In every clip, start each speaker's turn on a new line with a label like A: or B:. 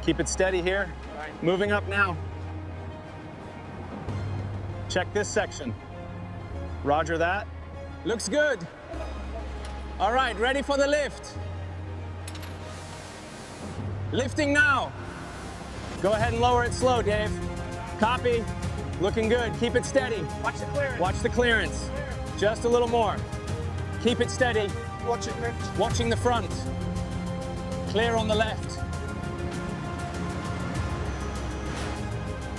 A: Keep it steady here. Moving up now. Check this section. Roger that. Looks good. All right, ready for the lift. Lifting now. Go ahead and lower it slow, Dave. Copy. Looking good. Keep it steady.
B: Watch the clearance.
A: Watch the clearance. Just a little more. Keep it steady.
B: Watch it lift.
A: Watching the front. Clear on the left.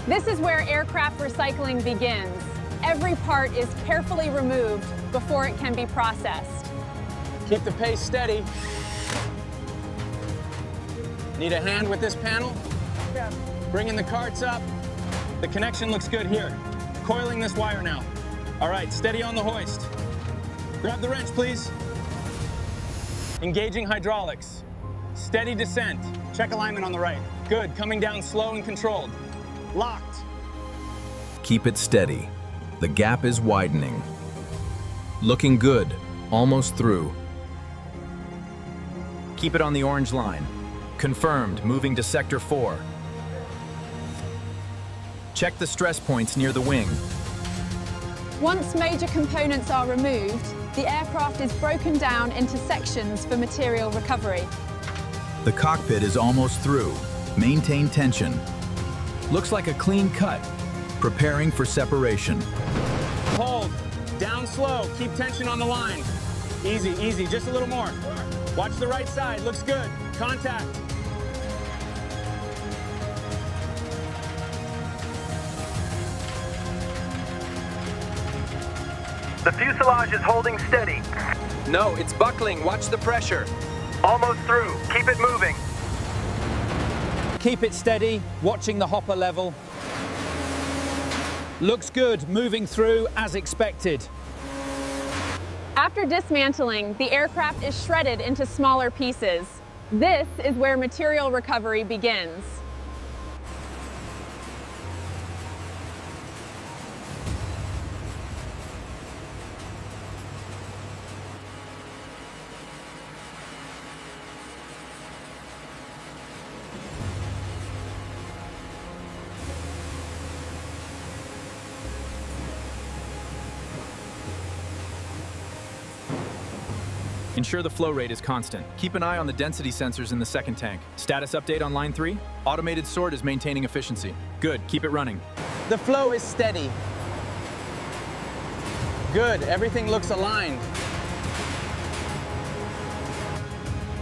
C: This is where aircraft recycling begins. Every part is carefully removed before it can be processed.
A: Keep the pace steady. Need a hand with this panel?
B: Yeah.
A: Bringing the carts up. The connection looks good here. Coiling this wire now. All right, steady on the hoist. Grab the wrench, please. Engaging hydraulics. Steady descent. Check alignment on the right. Good, coming down slow and controlled. Locked.
D: Keep it steady. The gap is widening. Looking good, almost through. Keep it on the orange line. Confirmed, moving to Sector 4. Check the stress points near the wing.
C: Once major components are removed, the aircraft is broken down into sections for material recovery.
D: The cockpit is almost through. Maintain tension. Looks like a clean cut. Preparing for separation.
A: Hold. Down slow. Keep tension on the line. Easy, easy. Just a little more. Watch the right side. Looks good. Contact.
E: The fuselage is holding steady.
F: No, it's buckling. Watch the pressure.
E: Almost through. Keep it moving.
G: Keep it steady, watching the hopper level. Looks good, moving through as expected.
C: After dismantling, the aircraft is shredded into smaller pieces. This is where material recovery begins.
D: Ensure the flow rate is constant. Keep an eye on the density sensors in the second tank. Status update on line 3. Automated sort is maintaining efficiency. Good, keep it running.
A: The flow is steady. Good, everything looks aligned.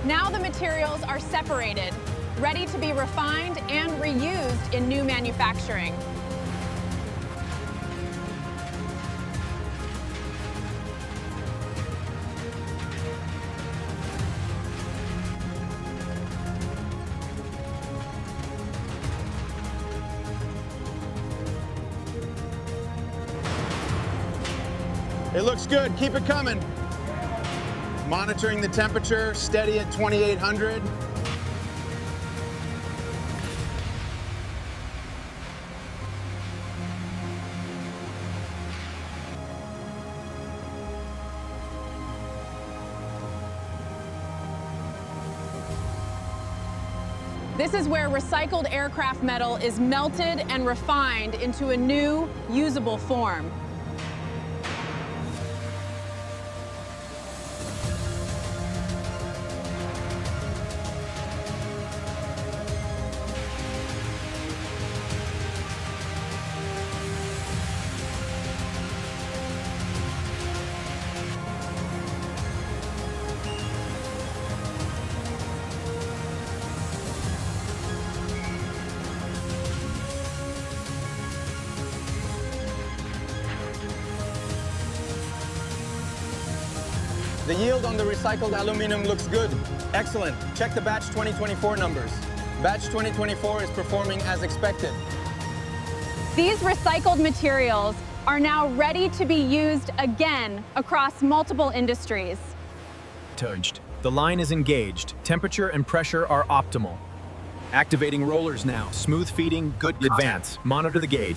C: Now the materials are separated, ready to be refined and reused in new manufacturing.
A: It looks good. Keep it coming. Monitoring the temperature, steady at 2800.
C: This is where recycled aircraft metal is melted and refined into a new, usable form.
A: The yield on the recycled aluminum looks good. Excellent. Check the batch 2024 numbers. Batch 2024 is performing as expected.
C: These recycled materials are now ready to be used again across multiple industries.
D: Touched. The line is engaged. Temperature and pressure are optimal. Activating rollers now. Smooth feeding, good advance. Monitor the gauge.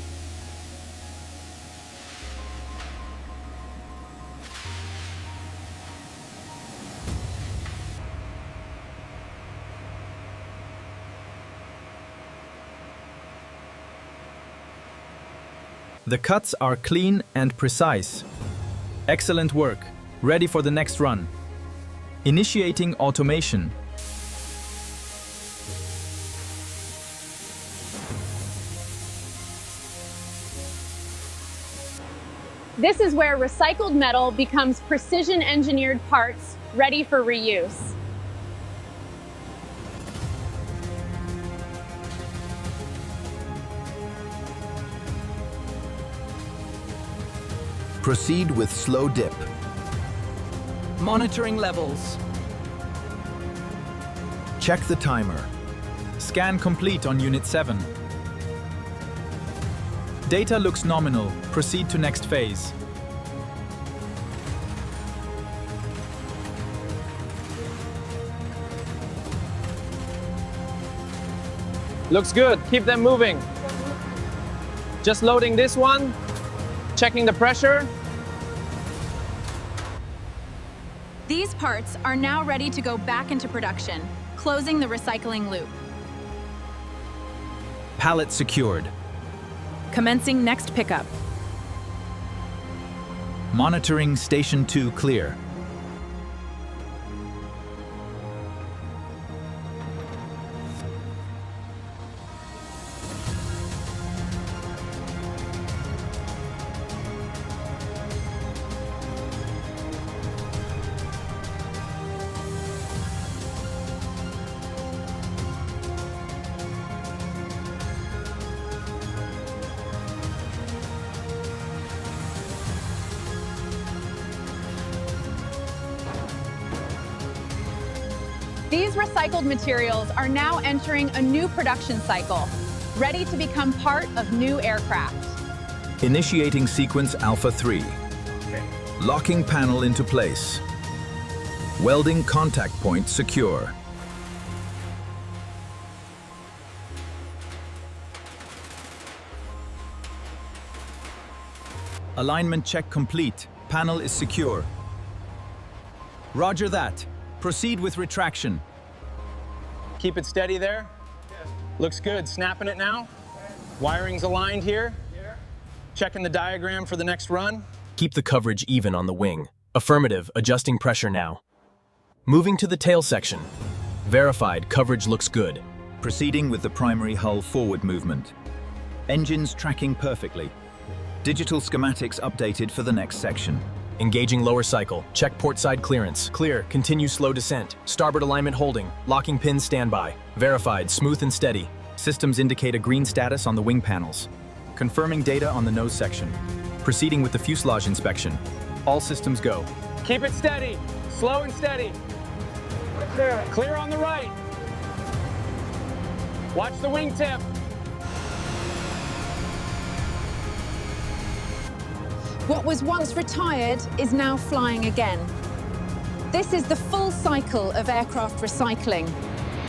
D: The cuts are clean and precise. Excellent work. Ready for the next run. Initiating automation.
C: This is where recycled metal becomes precision-engineered parts ready for reuse.
H: Proceed with slow dip.
F: Monitoring levels.
H: Check the timer.
D: Scan complete on Unit 7. Data looks nominal. Proceed to next phase.
F: Looks good. Keep them moving. Just loading this one. Checking the pressure.
C: These parts are now ready to go back into production, closing the recycling loop.
D: Pallet secured.
C: Commencing next pickup.
D: Monitoring Station 2 clear.
C: These recycled materials are now entering a new production cycle, ready to become part of new aircraft.
H: Initiating sequence Alpha 3. Locking panel into place. Welding contact point secure.
D: Alignment check complete. Panel is secure. Roger that. Proceed with retraction.
A: Keep it steady there. Looks good. Snapping it now. Wiring's aligned here. Checking the diagram for the next run.
F: Keep the coverage even on the wing. Affirmative, adjusting pressure now. Moving to the tail section. Verified, coverage looks good.
H: Proceeding with the primary hull forward movement. Engines tracking perfectly. Digital schematics updated for the next section.
F: Engaging lower cycle. Check port side clearance. Clear. Continue slow descent. Starboard alignment holding. Locking pins standby. Verified. Smooth and steady.
D: Systems indicate a green status on the wing panels. Confirming data on the nose section. Proceeding with the fuselage inspection. All systems go.
A: Keep it steady. Slow and steady. Clear on the right. Watch the wingtip.
C: What was once retired is now flying again. This is the full cycle of aircraft recycling,